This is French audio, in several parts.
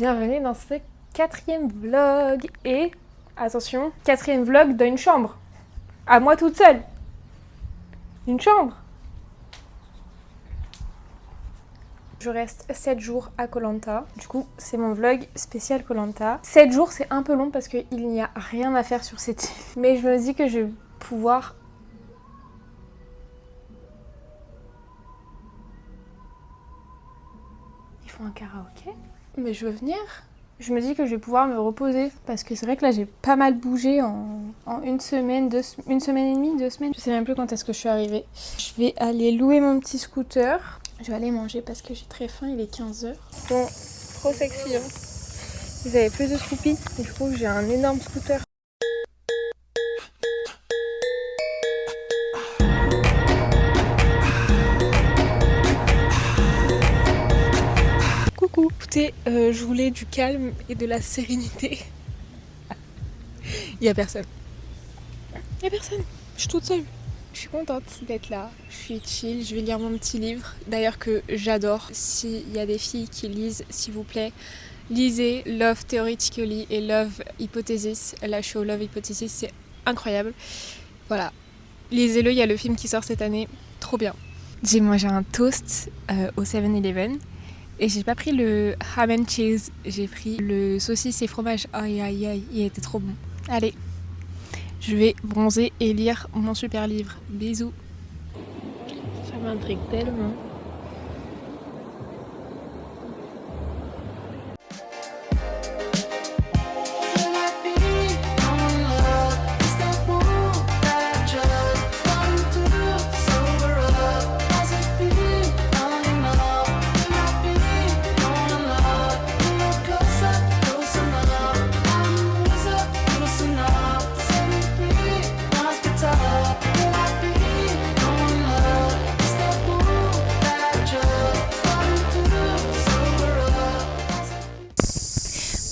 bienvenue dans ce 4e vlog. Et attention, 4e vlog d'une chambre. À moi toute seule. Une chambre. Je reste 7 jours à Koh Lanta. Du coup, c'est mon vlog spécial Koh Lanta. 7 jours, c'est un peu long parce qu'il n'y a rien à faire sur cette île. Mais je me dis que je vais pouvoir... Ils font un karaoké. Mais je veux venir. Je me dis que je vais pouvoir me reposer parce que c'est vrai que là j'ai pas mal bougé en une semaine, une semaine et demie, 2 semaines. Je sais même plus quand est-ce que je suis arrivée. Je vais aller louer mon petit scooter. Je vais aller manger parce que j'ai très faim, il est 15h. Bon, trop sexy hein. Vous avez plus de Scoopy. Du coup j'ai un énorme scooter. Coucou. Écoutez, je voulais du calme et de la sérénité. Il y a personne. Il y a personne. Je suis toute seule. Je suis contente d'être là. Je suis chill. Je vais lire mon petit livre. D'ailleurs que j'adore. S'il y a des filles qui lisent, s'il vous plaît, lisez Love Theoretically et Love Hypothesis. La show Love Hypothesis, c'est incroyable. Voilà. Lisez-le. Il y a le film qui sort cette année. Trop bien. J'ai mangé un toast au 7-Eleven. Et j'ai pas pris le ham and cheese, j'ai pris le saucisse et fromage. Aïe aïe aïe, il était trop bon. Allez, je vais bronzer et lire mon super livre. Bisous. Ça m'intrigue tellement.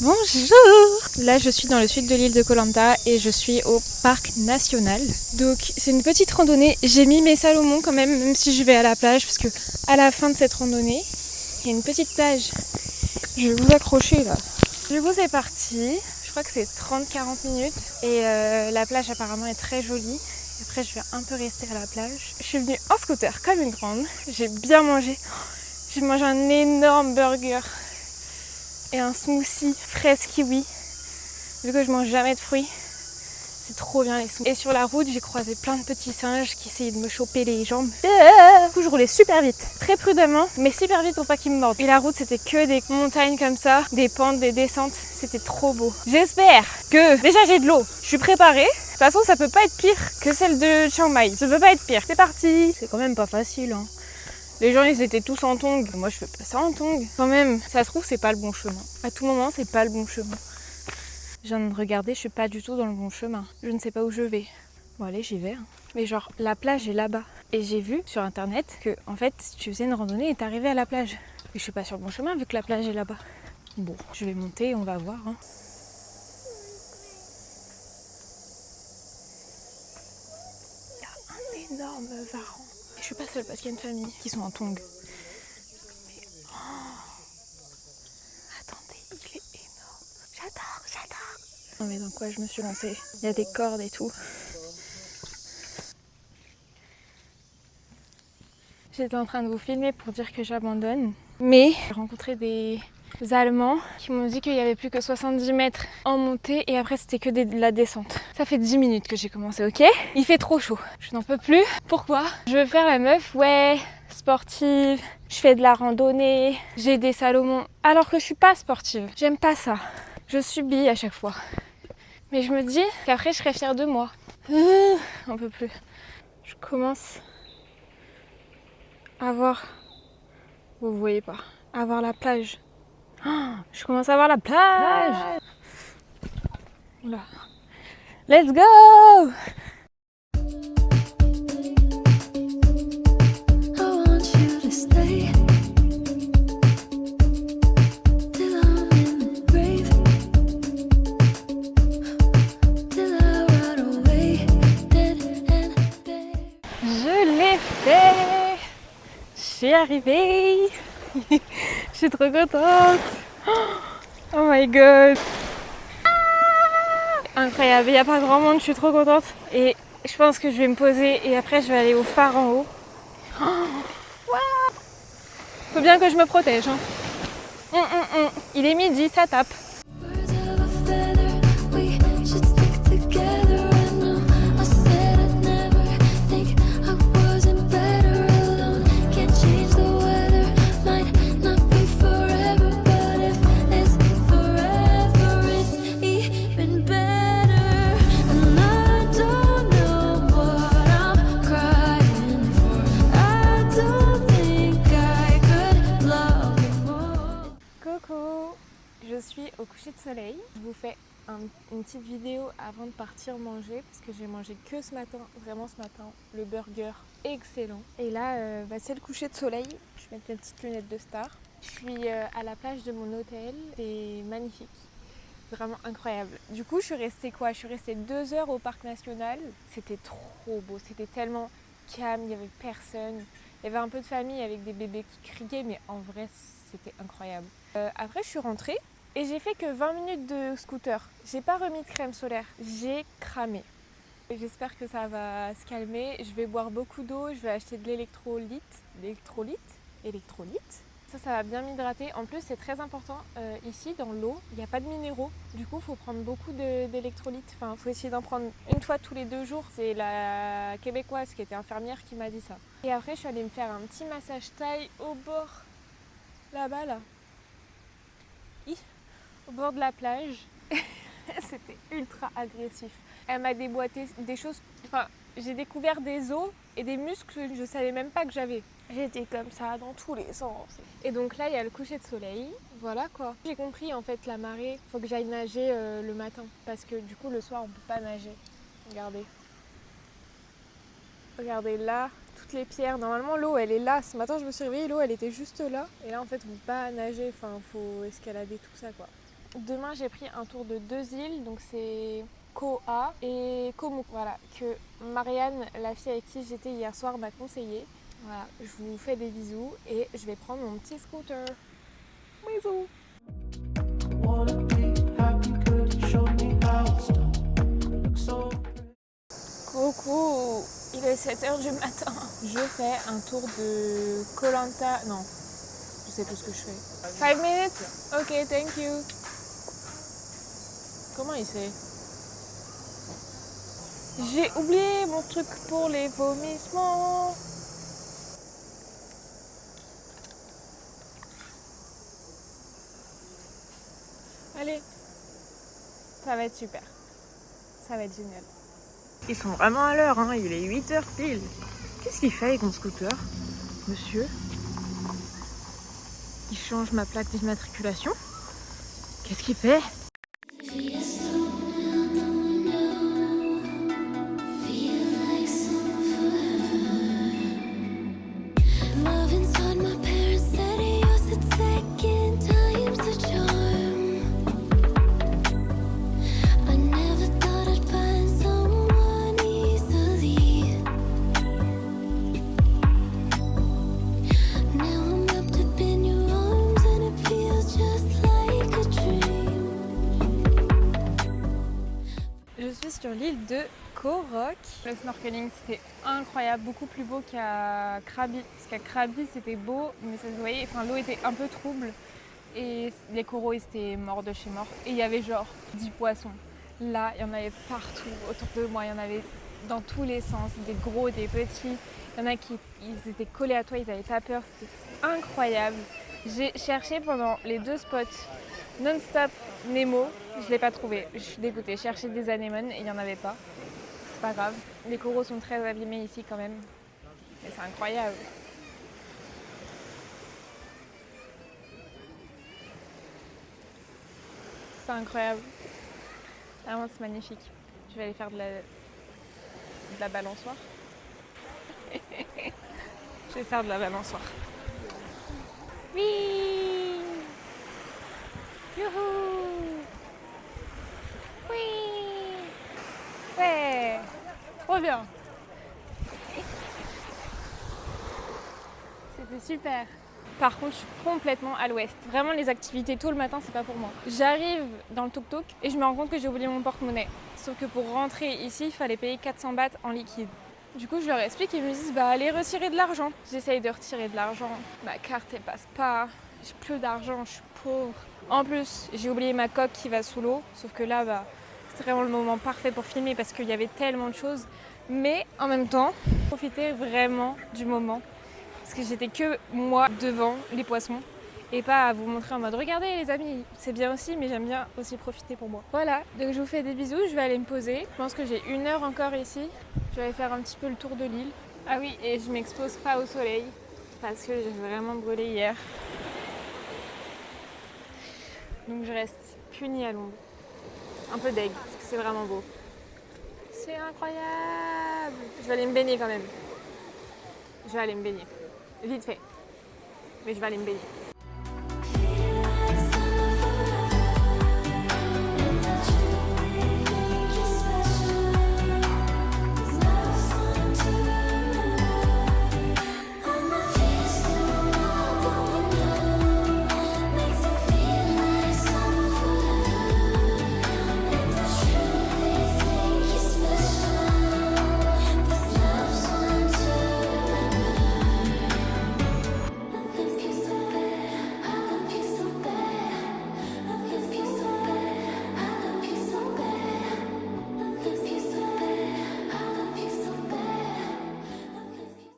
Bonjour! Là je suis dans le sud de l'île de Koh Lanta et je suis au parc national. Donc c'est une petite randonnée. J'ai mis mes Salomon quand même si je vais à la plage parce que à la fin de cette randonnée, il y a une petite plage. Je vais vous accrocher là. Du coup c'est parti. Je crois que c'est 30-40 minutes et la plage apparemment est très jolie. Après je vais un peu rester à la plage. Je suis venue en scooter comme une grande. J'ai bien mangé. J'ai mangé un énorme burger et un smoothie fraise kiwi. Vu que je mange jamais de fruits, c'est trop bien les smoothies. Et sur la route, j'ai croisé plein de petits singes qui essayaient de me choper les jambes. Du coup, je roulais super vite, très prudemment, mais super vite pour pas qu'ils me mordent. Et la route, c'était que des montagnes comme ça, des pentes, des descentes. C'était trop beau. J'espère que déjà j'ai de l'eau. Je suis préparée. De toute façon, ça peut pas être pire que celle de Chiang Mai. Ça peut pas être pire. C'est parti. C'est quand même pas facile, hein. Les gens ils étaient tous en tongs, moi je fais pas ça en tongs. Quand même, ça se trouve c'est pas le bon chemin. À tout moment c'est pas le bon chemin. Je viens de regarder, je suis pas du tout dans le bon chemin. Je ne sais pas où je vais. Bon allez j'y vais. Hein. Mais genre la plage est là-bas. Et j'ai vu sur internet que en fait tu faisais une randonnée et t'arrivais à la plage. Et je suis pas sur le bon chemin vu que la plage est là-bas. Bon, je vais monter et on va voir. Hein. Il y a un énorme varan. Je suis pas seule parce qu'il y a une famille qui sont en tongs. Mais attendez, il est énorme. J'adore. Non mais dans quoi je me suis lancée? Il y a des cordes et tout. J'étais en train de vous filmer pour dire que j'abandonne. Mais j'ai rencontré des Allemands qui m'ont dit qu'il y avait plus que 70 mètres en montée et après c'était que de la descente. Ça fait 10 minutes que j'ai commencé, ok? Il fait trop chaud, je n'en peux plus. Pourquoi? Je veux faire la meuf, ouais, sportive, je fais de la randonnée, j'ai des Salomon, alors que je suis pas sportive. J'aime pas ça. Je subis à chaque fois. Mais je me dis qu'après je serai fière de moi. J'en peux plus. Je commence à voir, vous voyez pas, à voir la plage. Je commence à voir la plage. Oula. Let's go! Je l'ai fait! Je suis arrivée! Je suis trop contente! Oh my god. Incroyable, il n'y a pas grand monde, je suis trop contente. Et je pense que je vais me poser et après je vais aller au phare en haut. Oh, wow. Faut bien que je me protège. Hein. Il est midi, ça tape. Je suis au coucher de soleil. Je vous fais une petite vidéo avant de partir manger parce que j'ai mangé que ce matin, vraiment ce matin, le burger excellent. Et là, c'est le coucher de soleil. Je vais mettre mes petites lunettes de star. Je suis à la plage de mon hôtel. C'est magnifique, vraiment incroyable. Du coup, je suis restée 2 heures au parc national. C'était trop beau, c'était tellement calme, il n'y avait personne. Il y avait un peu de famille avec des bébés qui criaient, mais en vrai, c'était incroyable. Après, je suis rentrée. Et j'ai fait que 20 minutes de scooter. J'ai pas remis de crème solaire, j'ai cramé. J'espère que ça va se calmer. Je vais boire beaucoup d'eau, je vais acheter de l'électrolyte. Ça va bien m'hydrater. En plus, c'est très important. Ici, dans l'eau, il n'y a pas de minéraux. Du coup, il faut prendre beaucoup d'électrolytes. Enfin, il faut essayer d'en prendre une fois tous les 2 jours. C'est la québécoise qui était infirmière qui m'a dit ça. Et après, je suis allée me faire un petit massage thaï au bord, là-bas, là. Au bord de la plage. C'était ultra agressif. Elle m'a déboîté des choses. Enfin, j'ai découvert des os et des muscles que je ne savais même pas que j'avais. J'étais comme ça dans tous les sens. Et donc là, il y a le coucher de soleil. Voilà quoi. J'ai compris en fait la marée. Il faut que j'aille nager le matin. Parce que du coup, le soir, on ne peut pas nager. Regardez. Regardez là, toutes les pierres. Normalement, l'eau, elle est là. Ce matin, je me suis réveillée, l'eau, elle était juste là. Et là, en fait, on ne peut pas nager. Enfin, il faut escalader tout ça quoi. Demain, j'ai pris un tour de 2 îles, donc c'est Koa et Komu. Voilà, que Marianne, la fille avec qui j'étais hier soir, m'a conseillé. Voilà, je vous fais des bisous et je vais prendre mon petit scooter. Bisous. Coucou, il est 7h du matin. Je fais un tour de Koh Lanta. Non, je sais plus ce que je fais. 5 minutes? Ok, thank you. Comment il sait? J'ai oublié mon truc pour les vomissements. Allez, ça va être super. Ça va être génial. Ils sont vraiment à l'heure, hein. Il est 8h pile. Qu'est-ce qu'il fait avec mon scooter, monsieur? Il change ma plaque d'immatriculation. Qu'est-ce qu'il fait? Sur l'île de Koh Rock. Le snorkeling c'était incroyable, beaucoup plus beau qu'à Krabi. Parce qu'à Krabi c'était beau, mais ça se voyait, enfin l'eau était un peu trouble et les coraux ils étaient morts de chez mort. Et il y avait genre 10 poissons. Là il y en avait partout autour de moi, il y en avait dans tous les sens, des gros, des petits. Il y en a qui ils étaient collés à toi, ils avaient pas peur, c'était incroyable. J'ai cherché pendant les 2 spots non-stop Nemo, je l'ai pas trouvé, je suis dégoûtée. J'ai cherché des anémones et il n'y en avait pas. C'est pas grave, les coraux sont très abîmés ici quand même. Mais c'est incroyable. C'est incroyable. Vraiment c'est magnifique. Je vais aller faire de la balançoire. Je vais faire de la balançoire. Oui. Youhou. Oui. Ouais. Trop bien. C'était super. Par contre, je suis complètement à l'ouest. Vraiment, les activités tôt le matin, c'est pas pour moi. J'arrive dans le tuk-tuk et je me rends compte que j'ai oublié mon porte-monnaie. Sauf que pour rentrer ici, il fallait payer 400 bahts en liquide. Du coup, je leur explique et ils me disent allez retirer de l'argent. J'essaye de retirer de l'argent. Ma carte, elle passe pas. J'ai plus d'argent, je suis pauvre. En plus, j'ai oublié ma coque qui va sous l'eau. Sauf que là, c'était vraiment le moment parfait pour filmer parce qu'il y avait tellement de choses. Mais en même temps, profiter vraiment du moment. Parce que j'étais que moi devant les poissons. Et pas à vous montrer en mode regardez les amis, c'est bien aussi, mais j'aime bien aussi profiter pour moi. Voilà, donc je vous fais des bisous, je vais aller me poser. Je pense que j'ai 1 heure encore ici. Je vais aller faire un petit peu le tour de l'île. Ah oui, et je m'expose pas au soleil parce que j'ai vraiment brûlé hier. Donc je reste punie à l'ombre. Un peu deg, parce que c'est vraiment beau. C'est incroyable! Je vais aller me baigner quand même. Je vais aller me baigner. Vite fait. Mais je vais aller me baigner.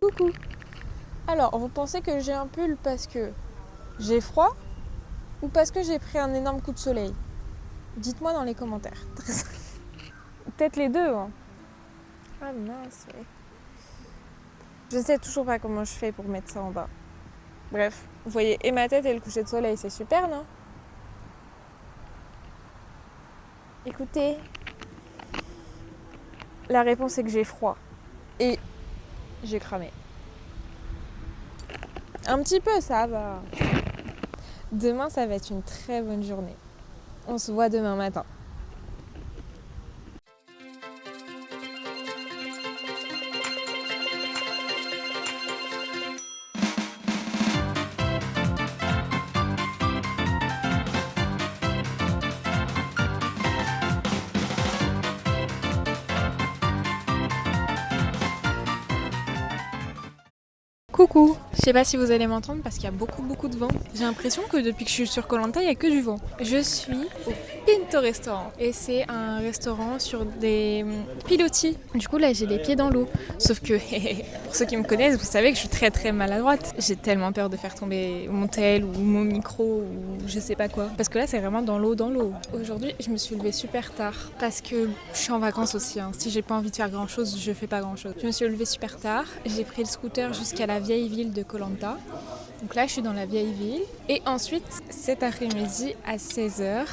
Coucou. Alors, vous pensez que j'ai un pull parce que j'ai froid ou parce que j'ai pris un énorme coup de soleil? Dites-moi dans les commentaires. Peut-être les deux. Hein. Ah mince, ouais. Je sais toujours pas comment je fais pour mettre ça en bas. Bref, vous voyez et ma tête et le coucher de soleil, c'est super, non? Écoutez, la réponse est que j'ai froid et j'ai cramé. Un petit peu, ça va. Demain, ça va être une très bonne journée. On se voit demain matin. Coucou! Je sais pas si vous allez m'entendre parce qu'il y a beaucoup de vent. J'ai l'impression que depuis que je suis sur Koh Lanta, il n'y a que du vent. Je suis au Pinto Restaurant et c'est un restaurant sur des pilotis. Du coup là j'ai les pieds dans l'eau. Sauf que pour ceux qui me connaissent, vous savez que je suis très maladroite. J'ai tellement peur de faire tomber mon tel ou mon micro ou je sais pas quoi. Parce que là c'est vraiment dans l'eau. Aujourd'hui je me suis levée super tard parce que je suis en vacances aussi. Hein. Si j'ai pas envie de faire grand chose, je fais pas grand chose. Je me suis levée super tard. J'ai pris le scooter jusqu'à la vieille ville de Koh Lanta. Donc là, je suis dans la vieille ville. Et ensuite, cet après-midi, à 16h,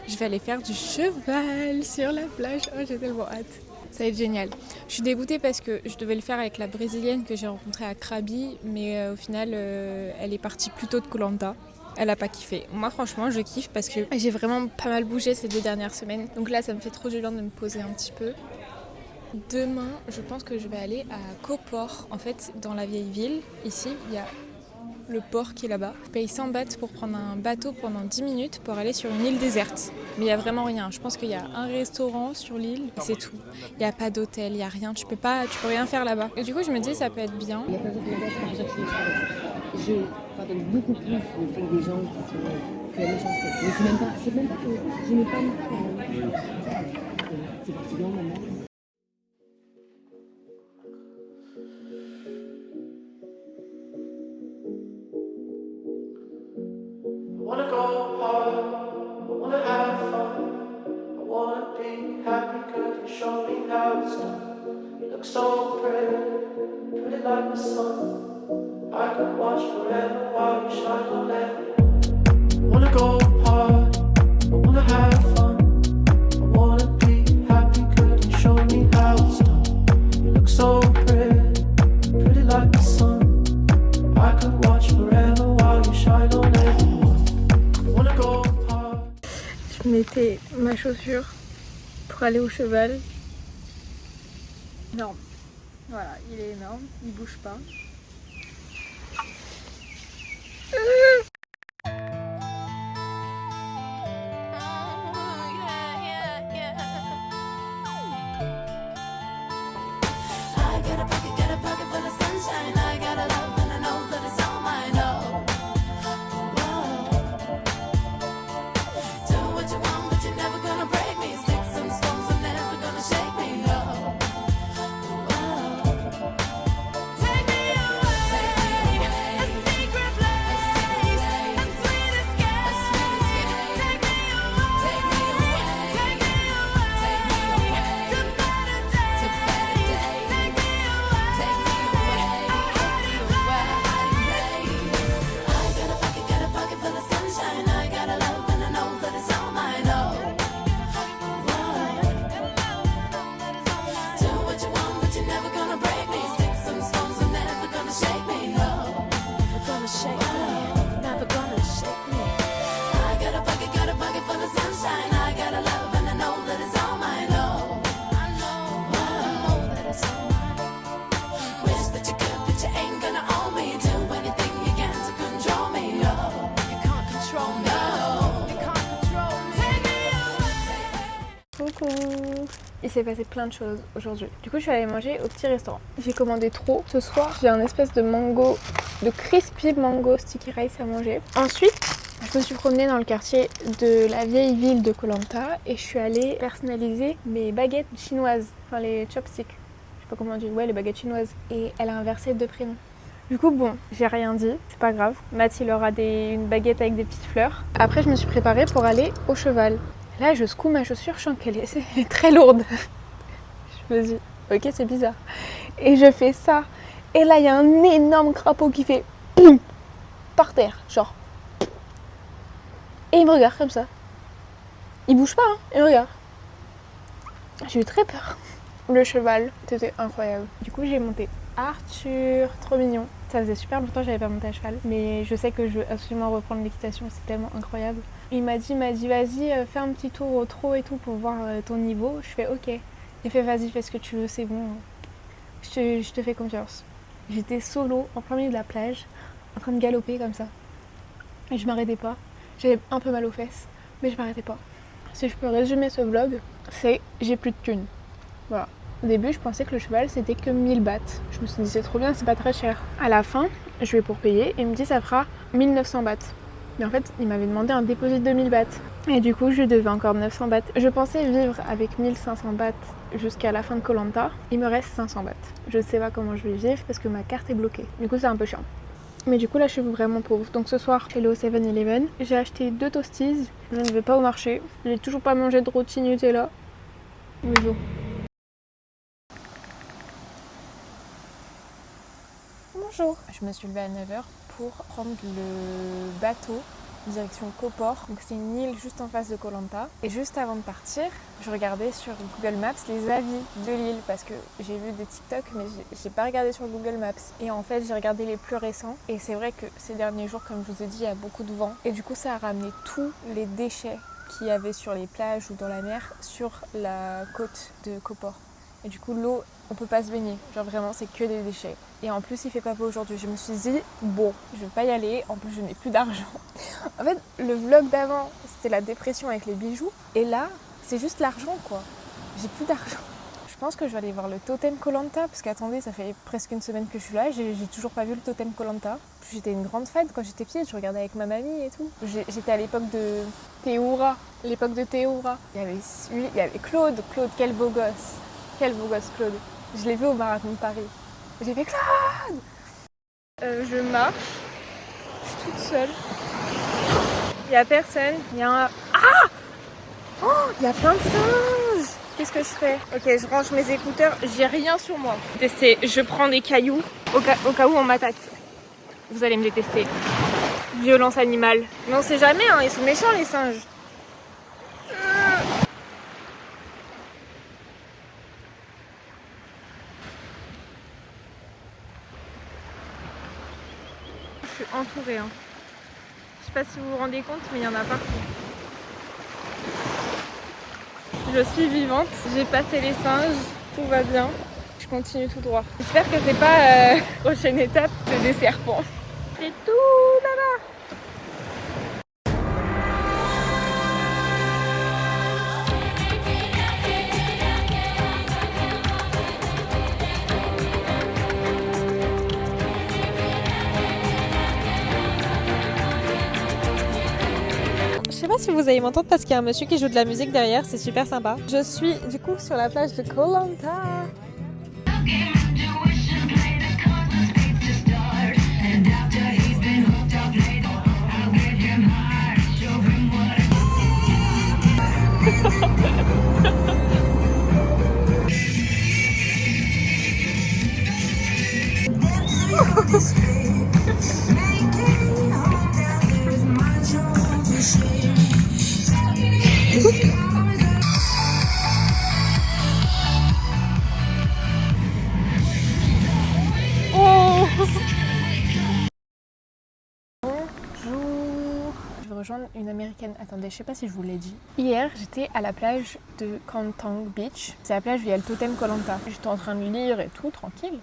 je vais aller faire du cheval sur la plage. Oh, j'ai tellement hâte. Ça va être génial. Je suis dégoûtée parce que je devais le faire avec la brésilienne que j'ai rencontrée à Krabi. Mais au final, elle est partie plus tôt de Koh Lanta. Elle a pas kiffé. Moi, franchement, je kiffe parce que j'ai vraiment pas mal bougé ces 2 dernières semaines. Donc là, ça me fait trop du bien de me poser un petit peu. Demain, je pense que je vais aller à Koh Port. En fait, dans la vieille ville, ici, il y a le port qui est là-bas. Je paye 100 bahts pour prendre un bateau pendant 10 minutes pour aller sur une île déserte. Mais il n'y a vraiment rien. Je pense qu'il y a un restaurant sur l'île et c'est tout. Il n'y a pas d'hôtel, il n'y a rien. Tu peux rien faire là-bas. Et du coup, je me dis ça peut être bien. Je pardonne beaucoup plus le fait des gens que la méchanceté. Mais c'est même pas que je n'ai pas mis c'est fatigant maman. I wanna go hard, I wanna have fun, I wanna be happy, girl, you show me how it's done. You look so pretty like the sun. I could watch forever while you shine on everyone. I wanna go hard, I wanna have fun, I wanna be happy, girl, you show me how it's done. You look so pretty like the sun. I could watch forever while you shine on everyone. Je mettais ma chaussure pour aller au cheval. Énorme. Voilà, il est énorme, il bouge pas. Coucou. Il s'est passé plein de choses aujourd'hui. Du coup, je suis allée manger au petit restaurant. J'ai commandé trop. Ce soir, j'ai un espèce de mango, de crispy mango sticky rice à manger. Ensuite, je me suis promenée dans le quartier de la vieille ville de Koh Lanta et je suis allée personnaliser mes baguettes chinoises, enfin les chopsticks. Je sais pas comment on dit, ouais, les baguettes chinoises. Et elle a inversé deux prénoms. Du coup, bon, j'ai rien dit, c'est pas grave. Math, il aura une baguette avec des petites fleurs. Après, je me suis préparée pour aller au cheval. Là, je secoue ma chaussure, je sens qu'elle est très lourde. Je me dis, ok, c'est bizarre. Et je fais ça. Et là, il y a un énorme crapaud qui fait boum par terre, genre. Et il me regarde comme ça. Il bouge pas, hein, il me regarde. J'ai eu très peur. Le cheval, c'était incroyable. Du coup, j'ai monté Arthur, trop mignon. Ça faisait super longtemps que j'avais pas monté à cheval, mais je sais que je veux absolument reprendre l'équitation, c'est tellement incroyable. Il m'a dit vas-y, fais un petit tour au trot et tout pour voir ton niveau. Je fais ok. Il fait vas-y, fais ce que tu veux, c'est bon. Je te fais confiance. J'étais solo en plein milieu de la plage, en train de galoper comme ça. Et je m'arrêtais pas. J'avais un peu mal aux fesses, mais je m'arrêtais pas. Si je peux résumer ce vlog, c'est j'ai plus de thunes. Voilà. Au début, je pensais que le cheval c'était que 1000 bahts. Je me suis dit c'est trop bien, c'est pas très cher. À la fin, je vais pour payer et il me dit ça fera 1900 bahts. Mais en fait, il m'avait demandé un dépôt de 2000 bahts. Et du coup, je devais encore 900 bahts. Je pensais vivre avec 1500 bahts jusqu'à la fin de Koh Lanta. Il me reste 500 bahts. Je sais pas comment je vais vivre parce que ma carte est bloquée. Du coup, c'est un peu chiant. Mais du coup, là, je suis vraiment pauvre. Donc ce soir, je suis allée au 7-Eleven. J'ai acheté 2 toasties. Je ne vais pas au marché. J'ai toujours pas mangé de rôti Nutella. Bisous. Bonjour. Je me suis levée à 9h pour prendre le bateau direction Koh Port. Donc c'est une île juste en face de Koh Lanta. Et juste avant de partir, je regardais sur Google Maps les avis de l'île parce que j'ai vu des TikTok mais j'ai pas regardé sur Google Maps. Et en fait j'ai regardé les plus récents et c'est vrai que ces derniers jours, comme je vous ai dit, il y a beaucoup de vent. Et du coup ça a ramené tous les déchets qu'il y avait sur les plages ou dans la mer sur la côte de Koh Port. Et du coup l'eau, on peut pas se baigner, genre vraiment c'est que des déchets. Et en plus il fait pas beau aujourd'hui, je me suis dit bon, je vais pas y aller, en plus je n'ai plus d'argent. En fait le vlog d'avant c'était la dépression avec les bijoux et là c'est juste l'argent quoi, j'ai plus d'argent. Je pense que je vais aller voir le totem Koh Lanta parce qu'attendez, ça fait presque une semaine que je suis là, j'ai toujours pas vu le totem Koh Lanta. J'étais une grande fan quand j'étais petite, je regardais avec ma mamie et tout. J'étais à l'époque de Théoura, Il y avait Claude, quel beau gosse. Quel beau gosse Claude. Je l'ai vu au marathon de Paris. J'ai fait Claude. Je marche. Je suis toute seule. Il n'y a personne. Il y a un... Ah oh, il y a plein de singes. Qu'est-ce que je fais? Ok, je range mes écouteurs. J'ai rien sur moi. Tester. Je prends des cailloux au cas où on m'attaque. Vous allez me détester. Violence animale. Mais on sait jamais, hein. Ils sont méchants les singes. Entourée. Hein. Je sais pas si vous vous rendez compte, mais il y en a partout. Je suis vivante, j'ai passé les singes, tout va bien. Je continue tout droit. J'espère que c'est pas prochaine étape, c'est des serpents. C'est tout là-bas. si vous allez m'entendre parce qu'il y a un monsieur qui joue de la musique derrière, c'est super sympa. Je suis du coup sur la plage de Koh Lanta. Rejoindre une américaine. Attendez, je sais pas si je vous l'ai dit. Hier, j'étais à la plage de Kantang Beach. C'est la plage où il y a le totem Koh Lanta. J'étais en train de lire et tout, tranquille.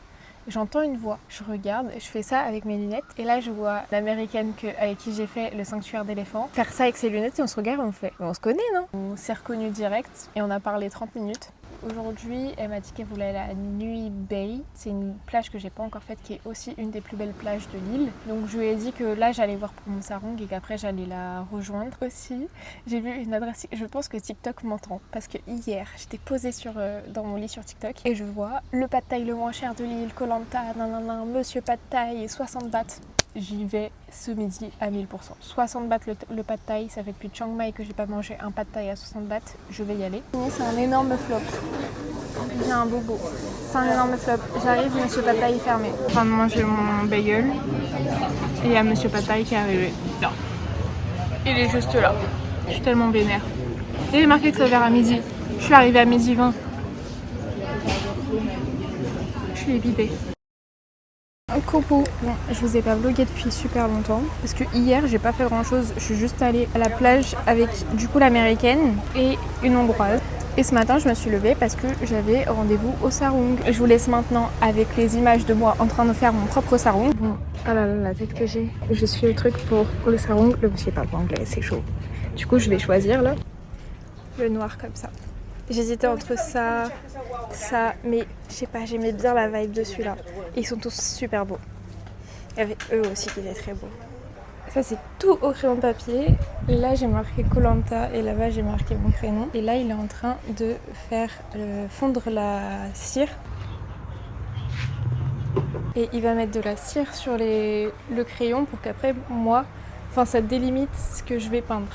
J'entends une voix. Je regarde, je fais ça avec mes lunettes. Et là, je vois l'américaine avec qui j'ai fait le sanctuaire d'éléphants faire ça avec ses lunettes et on se regarde et on fait. On se connaît, non? On s'est reconnus direct et on a parlé 30 minutes. Aujourd'hui, elle m'a dit qu'elle voulait aller à Nui Bay. C'est une plage que j'ai pas encore faite, qui est aussi une des plus belles plages de l'île. Donc je lui ai dit que là j'allais voir pour mon sarong et qu'après j'allais la rejoindre aussi. J'ai vu une adresse, je pense que TikTok m'entend parce que hier j'étais posée dans mon lit sur TikTok et je vois le pad thai le moins cher de l'île, Koh Lanta, monsieur pad thai, 60 bahts. J'y vais ce midi à 1000%. 60 bahts le pad thai, ça fait depuis Chiang Mai que j'ai pas mangé un pad thai à 60 bahts, je vais y aller. C'est un énorme flop. J'ai un bobo. C'est un énorme flop. J'arrive, monsieur pad thai est fermé. Je suis en train de manger mon bagel et il y a monsieur pad thai qui est arrivé. Là. Il est juste là. Je suis tellement vénère. J'ai marqué que ça ouvert à midi. Je suis arrivée à midi 20. Je suis épipée. Coucou, bon, je vous ai pas vlogué depuis super longtemps parce que hier j'ai pas fait grand chose, je suis juste allée à la plage avec du coup l'américaine et une hongroise et ce matin je me suis levée parce que j'avais rendez-vous au sarong. Je vous laisse maintenant avec les images de moi en train de faire mon propre sarong. Bon, oh là là, la tête que j'ai. Je suis au truc pour le sarong, le monsieur parle pas anglais, c'est chaud. Du coup je vais choisir là le noir comme ça. J'hésitais entre ça, mais je sais pas, j'aimais bien la vibe de celui-là. Et ils sont tous super beaux. Il y avait eux aussi qui étaient très beaux. Ça c'est tout au crayon de papier. Là j'ai marqué Koh Lanta et là-bas j'ai marqué mon prénom. Et là il est en train de faire fondre la cire. Et il va mettre de la cire sur le crayon pour qu'après moi, ça délimite ce que je vais peindre.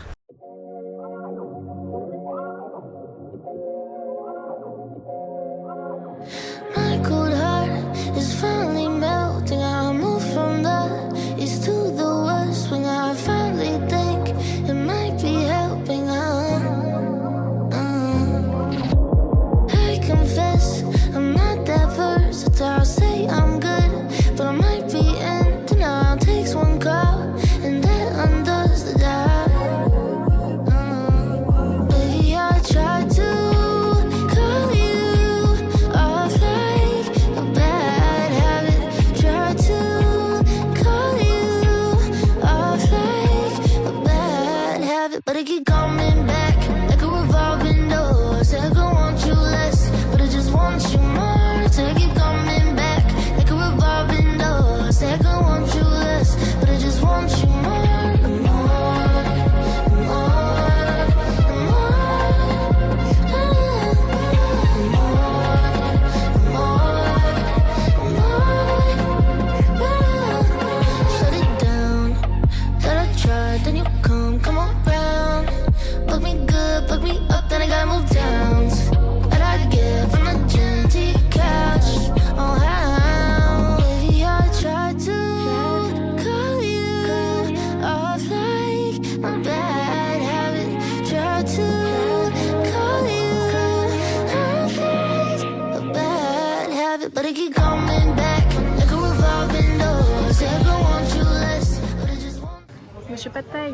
Monsieur Pad Thai,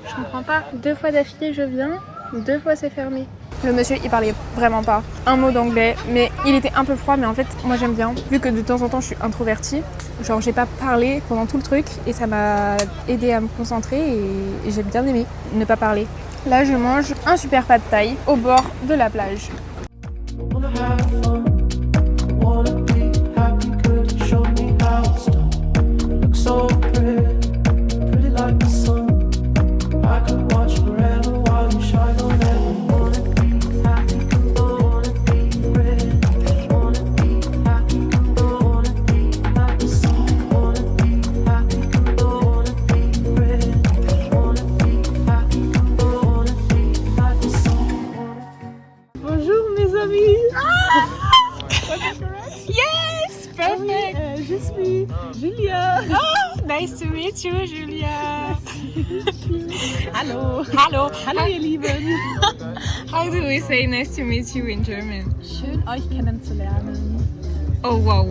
je comprends pas. 2 fois d'affilée je viens, 2 fois c'est fermé. Le monsieur il parlait vraiment pas un mot d'anglais, mais il était un peu froid, mais en fait moi j'aime bien. Vu que de temps en temps je suis introvertie, genre j'ai pas parlé pendant tout le truc et ça m'a aidé à me concentrer et j'ai bien aimé ne pas parler. Là je mange un super Pad Thai au bord de la plage. So pretty like the sun. I could watch Nice to meet you, Julia. Hallo. Hallo. Hallo ihr Lieben. How do we say nice to meet you in German? Schön euch kennenzulernen. Oh wow.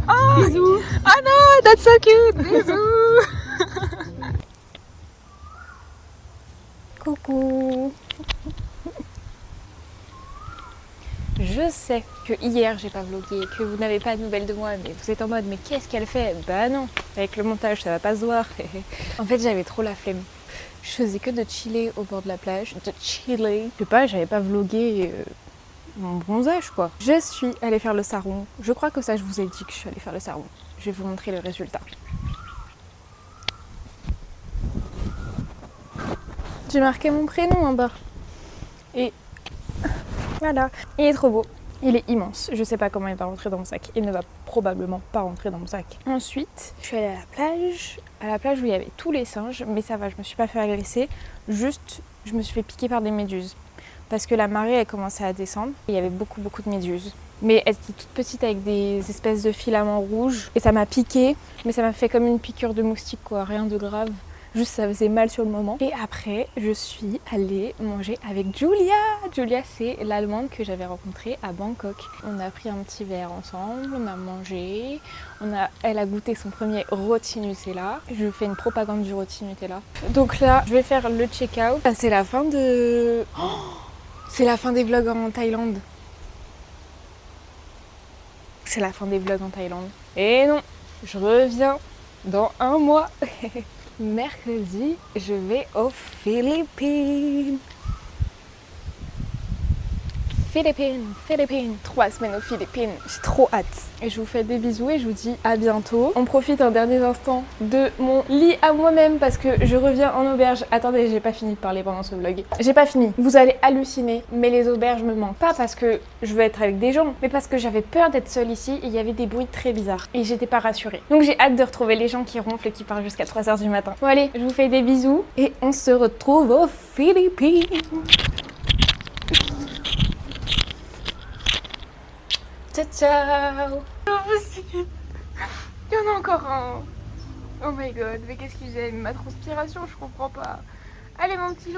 Oh, Bisous. oh no, that's so cute. Bisous. Coucou. Je sais que hier j'ai pas vlogué, que vous n'avez pas de nouvelles de moi, mais vous êtes en mode mais qu'est-ce qu'elle fait? Bah non, avec le montage ça va pas se voir. En fait j'avais trop la flemme. Je faisais que de chiller au bord de la plage, de chiller. Je sais pas, j'avais pas vlogué mon bronzage quoi. Je suis allée faire le sarong. Je crois que ça je vous ai dit que je suis allée faire le sarong. Je vais vous montrer le résultat. J'ai marqué mon prénom en bas. Et voilà. Il est trop beau. Il est immense. Je sais pas comment il va rentrer dans mon sac. Il ne va probablement pas rentrer dans mon sac. Ensuite, je suis allée à la plage. À la plage où il y avait tous les singes. Mais ça va, je me suis pas fait agresser. Juste, je me suis fait piquer par des méduses. Parce que la marée, elle commençait à descendre. Et il y avait beaucoup de méduses. Mais elles étaient toutes petites avec des espèces de filaments rouges. Et ça m'a piqué. Mais ça m'a fait comme une piqûre de moustique quoi. Rien de grave. Juste ça faisait mal sur le moment. Et après, je suis allée manger avec Julia. Julia, c'est l'Allemande que j'avais rencontrée à Bangkok. On a pris un petit verre ensemble, on a mangé. Elle a goûté son premier rôti Nutella. Je fais une propagande du rôti Nutella. Donc là, je vais faire le check-out. C'est la fin de... Oh, c'est la fin des vlogs en Thaïlande. C'est la fin des vlogs en Thaïlande. Et non, je reviens dans 1 mois. Mercredi, je vais aux Philippines. Philippines, 3 semaines aux Philippines. J'ai trop hâte. Et je vous fais des bisous et je vous dis à bientôt. On profite un dernier instant de mon lit à moi-même parce que je reviens en auberge. Attendez, j'ai pas fini de parler pendant ce vlog. J'ai pas fini. Vous allez halluciner, mais les auberges me manquent. Pas parce que je veux être avec des gens, mais parce que j'avais peur d'être seule ici et il y avait des bruits très bizarres. Et j'étais pas rassurée. Donc j'ai hâte de retrouver les gens qui ronflent et qui parlent jusqu'à 3h du matin. Bon allez, je vous fais des bisous et on se retrouve aux Philippines. Ciao ciao. Il y en a encore un. Oh my god, mais qu'est-ce qu'il aime ma transpiration, je comprends pas. Allez mon petit loup.